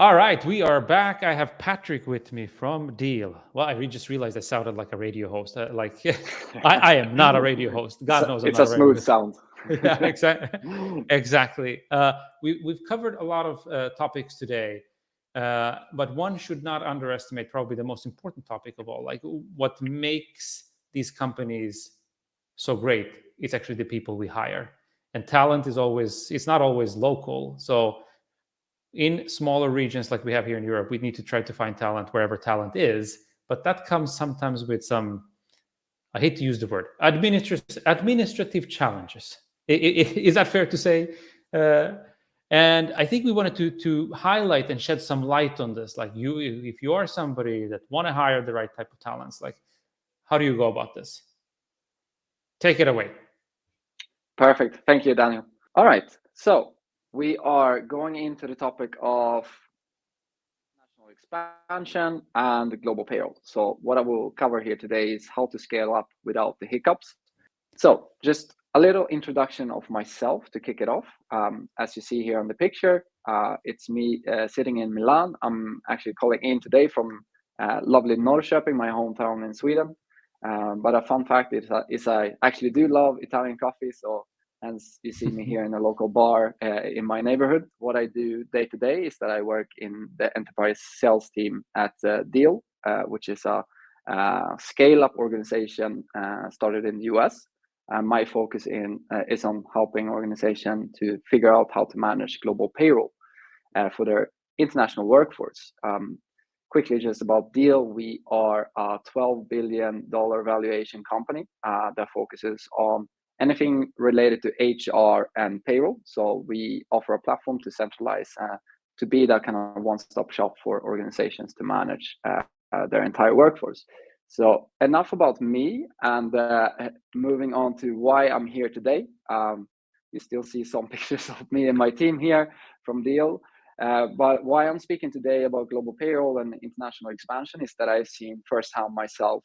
All right, we are back. I have Patrick with me from Deel. Well, I just realized I sounded like a radio host. I am not a radio host. God knows I'm It's not a a radio smooth host. sound. Yeah, exactly. Exactly. We've covered a lot of topics today, but one should not underestimate probably the most important topic of all. Like what makes these companies so great? It's actually the people we hire, and talent is always. It's not always local. So in smaller regions like we have here in Europe, we need to try to find talent wherever talent is. But that comes sometimes with some, I hate to use the word, administrative challenges. Is that fair to say? Uh, and I think we wanted to highlight and shed some light on this. Like if you are somebody that want to hire the right type of talents, like how do you go about this? Take it away. Perfect. Thank you, Daniel. All right. So we are going into the topic of national expansion and global payroll. So what I will cover here today is how to scale up without the hiccups. So just a little introduction of myself to kick it off. As you see here on the picture, it's me sitting in Milan. I'm actually calling in today from lovely Norrköping, my hometown in Sweden. But a fun fact is I actually do love Italian coffee. So hence you see me here in a local bar in my neighborhood. What I do day to day is that I work in the enterprise sales team at Deel, which is a scale-up organization started in the US. My focus is on helping organization to figure out how to manage global payroll for their international workforce. Quickly, just about Deel, we are a $12 billion valuation company that focuses on anything related to HR and payroll. So we offer a platform to centralize, to be that kind of one-stop shop for organizations to manage their entire workforce. So enough about me, and moving on to why I'm here today. You still see some pictures of me and my team here from Deel. But why I'm speaking today about global payroll and international expansion is that I've seen firsthand myself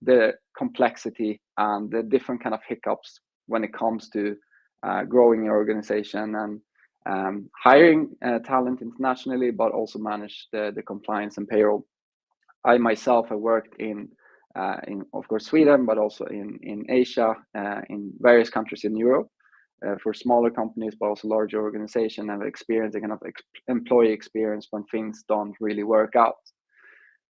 the complexity and the different kind of hiccups when it comes to growing your organization and hiring talent internationally, but also manage the compliance and payroll. I myself have worked in of course Sweden, but also in Asia, in various countries in Europe, for smaller companies, but also larger organizations, and experience a kind of employee experience when things don't really work out.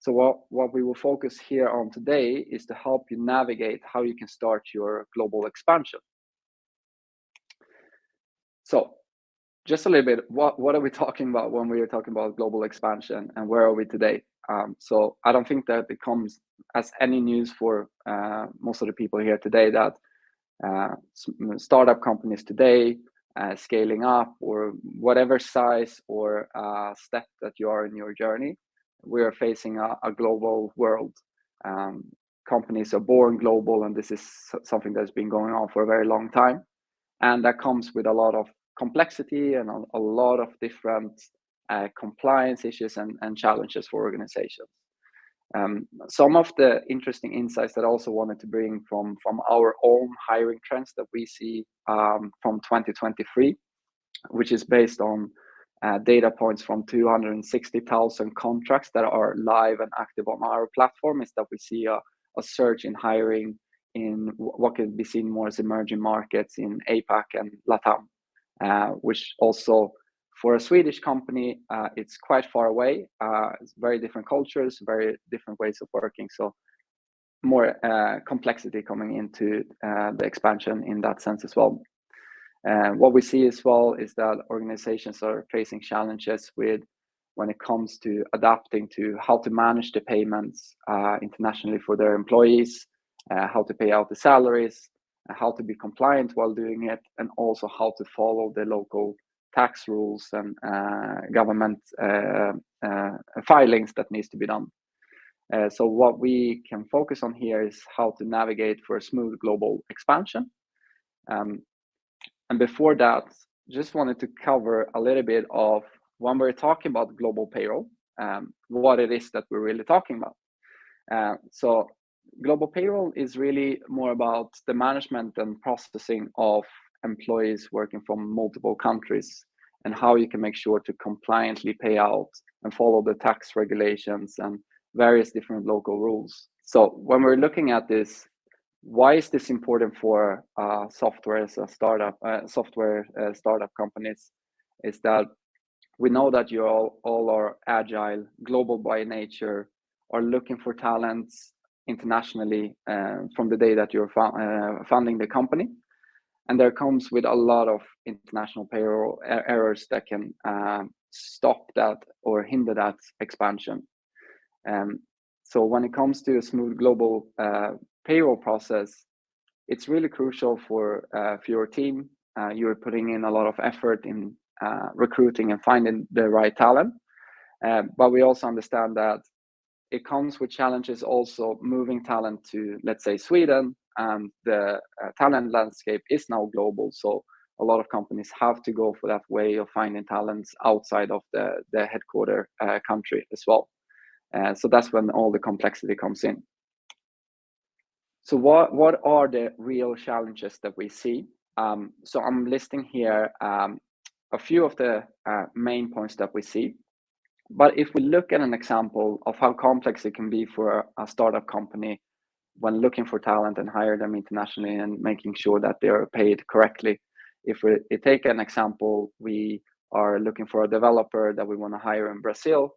So what we will focus here on today is to help you navigate how you can start your global expansion. So just a little bit, what are we talking about when we are talking about global expansion, and where are we today? So I don't think that it comes as any news for most of the people here today that startup companies today, scaling up or whatever size or step that you are in your journey, we are facing a global world. Companies are born global, and this is something that's been going on for a very long time. And that comes with a lot of complexity and a lot of different compliance issues and challenges for organizations. Some of the interesting insights that I also wanted to bring from our own hiring trends that we see from 2023, which is based on data points from 260,000 contracts that are live and active on our platform, is that we see a surge in hiring in what can be seen more as emerging markets in APAC and LATAM, which also for a Swedish company, it's quite far away. It's very different cultures, very different ways of working. So more complexity coming into the expansion in that sense as well. What we see as well is that organizations are facing challenges with when it comes to adapting to how to manage the payments internationally for their employees, how to pay out the salaries, how to be compliant while doing it, and also how to follow the local tax rules and government filings that needs to be done. So what we can focus on here is how to navigate for a smooth global expansion. And before that, just wanted to cover a little bit of when we're talking about global payroll, what it is that we're really talking about. So global payroll is really more about the management and processing of employees working from multiple countries. and how you can make sure to compliantly pay out and follow the tax regulations and various different local rules. So when we're looking at this, why is this important for software as a startup, startup companies? Is that we know that you all are agile, global by nature, are looking for talents internationally from the day that you're founding the company. And there comes with a lot of international payroll errors that can stop that or hinder that expansion. So when it comes to a smooth global payroll process, it's really crucial for your team. You're putting in a lot of effort in recruiting and finding the right talent. But we also understand that it comes with challenges also moving talent to, let's say, Sweden, and the talent landscape is now global. So a lot of companies have to go for that way of finding talents outside of the headquarter country as well. So that's when all the complexity comes in. So what are the real challenges that we see? So I'm listing here a few of the main points that we see. But if we look at an example of how complex it can be for a startup company when looking for talent and hire them internationally and making sure that they are paid correctly. If we take an example, we are looking for a developer that we want to hire in Brazil.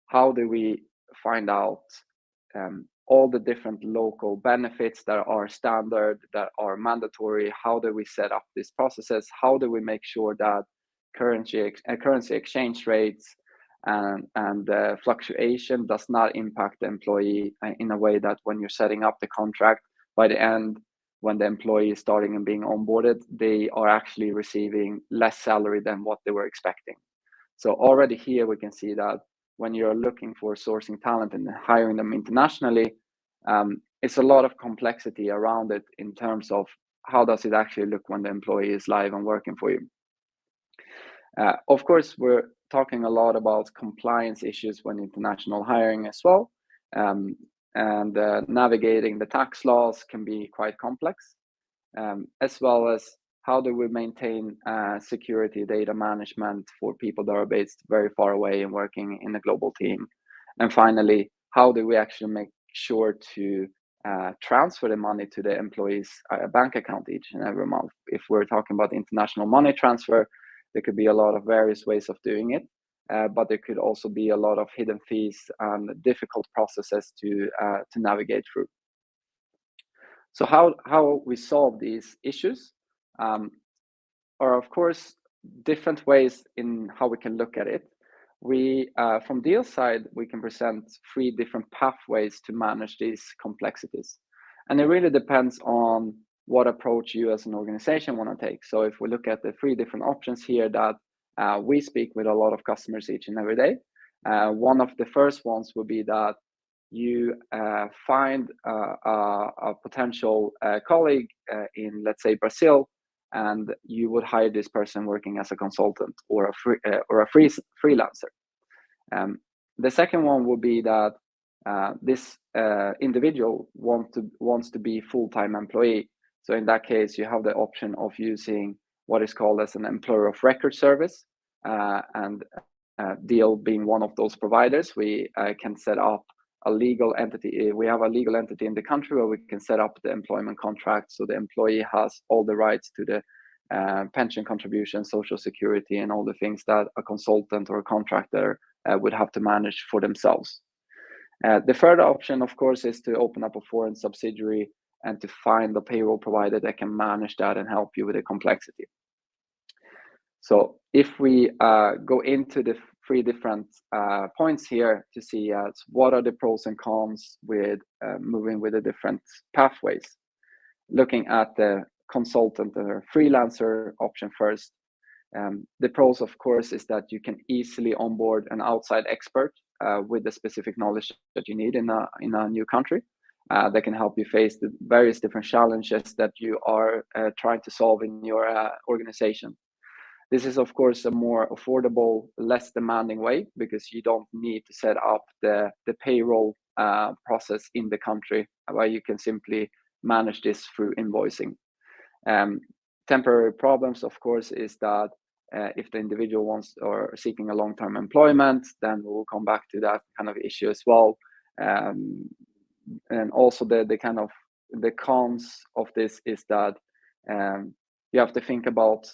How do we find out all the different local benefits that are standard, that are mandatory? How do we set up these processes? How do we make sure that currency exchange rates and fluctuation does not impact the employee in a way that when you're setting up the contract, by the end, when the employee is starting and being onboarded, they are actually receiving less salary than what they were expecting. So already here we can see that when you're looking for sourcing talent and hiring them internationally, it's a lot of complexity around it in terms of how does it actually look when the employee is live and working for you. Of course, we're talking a lot about compliance issues when international hiring as well. And navigating the tax laws can be quite complex, as well as how do we maintain security data management for people that are based very far away and working in a global team. And finally, how do we actually make sure to transfer the money to the employee's bank account each and every month? If we're talking about international money transfer, there could be a lot of various ways of doing it, but there could also be a lot of hidden fees and difficult processes to navigate through. So how we solve these issues are, of course, different ways in how we can look at it. We, from Deel's side, we can present 3 different pathways to manage these complexities. And it really depends on what approach you as an organization want to take. So if we look at the 3 different options here that we speak with a lot of customers each and every day, one of the first ones would be that you find a potential colleague in, let's say, Brazil, and you would hire this person working as a consultant or a freelancer. The second one would be that this individual wants to be full-time employee. So in that case, you have the option of using what is called as an employer of record service, and Deel being one of those providers, we can set up a legal entity. We have a legal entity in the country where we can set up the employment contract, so the employee has all the rights to the pension contribution, social security, and all the things that a consultant or a contractor would have to manage for themselves. The third option, of course, is to open up a foreign subsidiary and to find a payroll provider that can manage that and help you with the complexity. So if we go into the 3 different points here to see what are the pros and cons with moving with the different pathways. Looking at the consultant or freelancer option first, the pros, of course, is that you can easily onboard an outside expert with the specific knowledge that you need in a new country that can help you face the various different challenges that you are trying to solve in your organization. This is, of course, a more affordable, less demanding way because you don't need to set up the payroll process in the country, where you can simply manage this through invoicing. Temporary problems, of course, is that if the individual wants or seeking a long-term employment, then we'll come back to that kind of issue as well. And also the kind of the cons of this is that you have to think about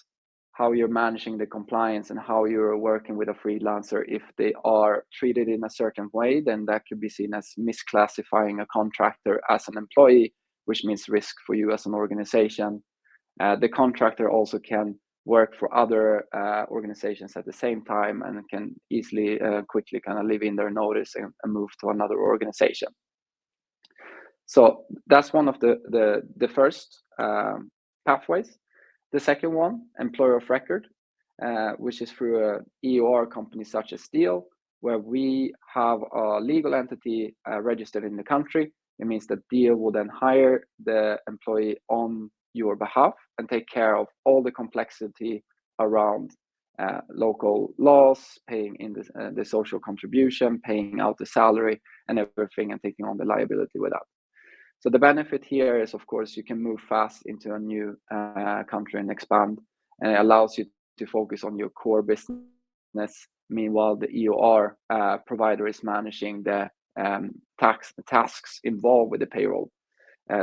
how you're managing the compliance and how you're working with a freelancer. If they are treated in a certain way, then that could be seen as misclassifying a contractor as an employee, which means risk for you as an organization. The contractor also can work for other organizations at the same time and can easily, quickly kind of leave in their notice and move to another organization. So that's one of the first pathways. The second one, employer of record, which is through a EOR company such as Deel, where we have a legal entity registered in the country. It means that Deel will then hire the employee on your behalf and take care of all the complexity around local laws, paying in the social contribution, paying out the salary and everything, and taking on the liability with that. So the benefit here is, of course, you can move fast into a new country and expand, and it allows you to focus on your core business. Meanwhile, the EOR provider is managing the tasks involved with the payroll.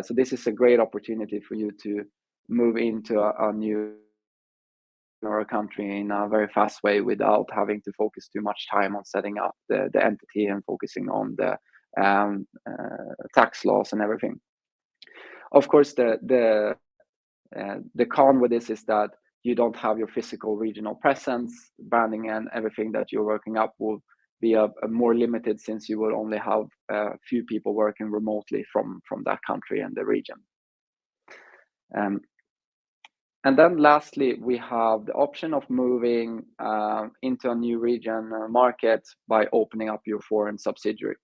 So this is a great opportunity for you to move into a new or a country in a very fast way without having to focus too much time on setting up the entity and focusing on the tax laws and everything. Of course, the con with this is that you don't have your physical regional presence, branding, and everything that you're working up will be a more limited, since you will only have a few people working remotely from that country and the region. And then lastly, we have the option of moving into a new region market by opening up your foreign subsidiary.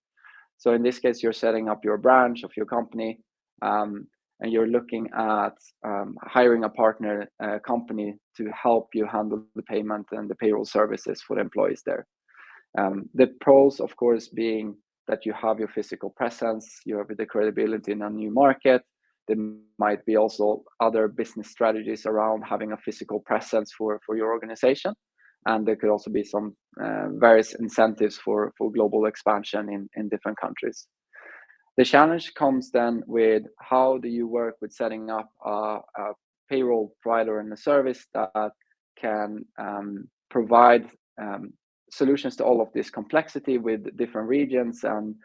So in this case, you're setting up your branch of your company, and you're looking at hiring a partner company to help you handle the payment and the payroll services for the employees there. The pros, of course, being that you have your physical presence, you have the credibility in a new market. There might be also other business strategies around having a physical presence for your organization. And there could also be some various incentives for global expansion in different countries. The challenge comes then with how do you work with setting up a payroll provider and a service that can provide solutions to all of this complexity with different regions and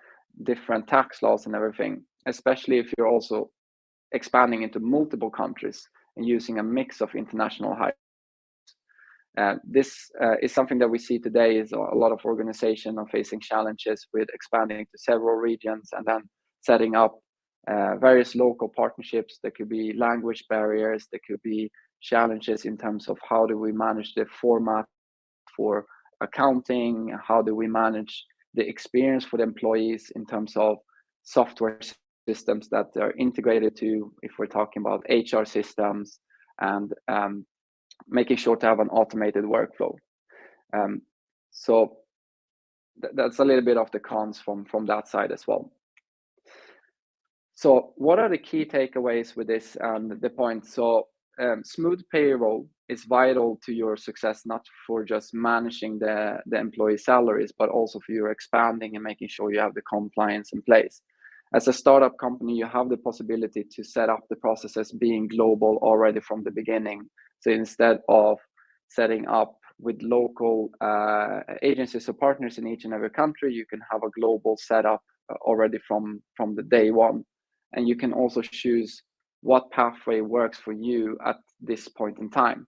different tax laws and everything, especially if you're also expanding into multiple countries and using a mix of international hires. This is something that we see today. Is a lot of organizations are facing challenges with expanding to several regions and then setting up various local partnerships. There could be language barriers. There could be challenges in terms of how do we manage the format for accounting? How do we manage the experience for the employees in terms of software systems that are integrated to, if we're talking about HR systems, and making sure to have an automated workflow. So that's a little bit of the cons from that side as well. So what are the key takeaways with this and the point? So smooth payroll is vital to your success, not for just managing the employee salaries, but also for your expanding and making sure you have the compliance in place. As a startup company, you have the possibility to set up the processes being global already from the beginning. So instead of setting up with local agencies or partners in each and every country, you can have a global setup already from the day one. And you can also choose what pathway works for you at this point in time.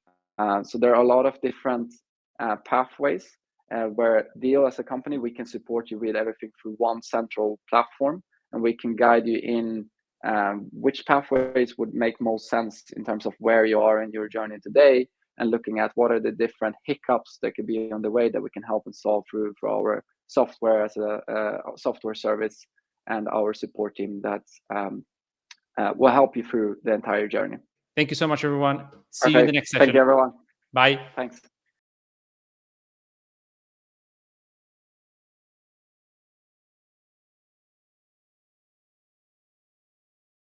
So there are a lot of different pathways where Deel as a company, we can support you with everything through one central platform, and we can guide you in which pathways would make most sense in terms of where you are in your journey today, and looking at what are the different hiccups that could be on the way that we can help and solve through for our software as a software service and our support team that will help you through the entire journey. Thank you so much, everyone. See you in the next session. Thank you, everyone. Bye. Thanks.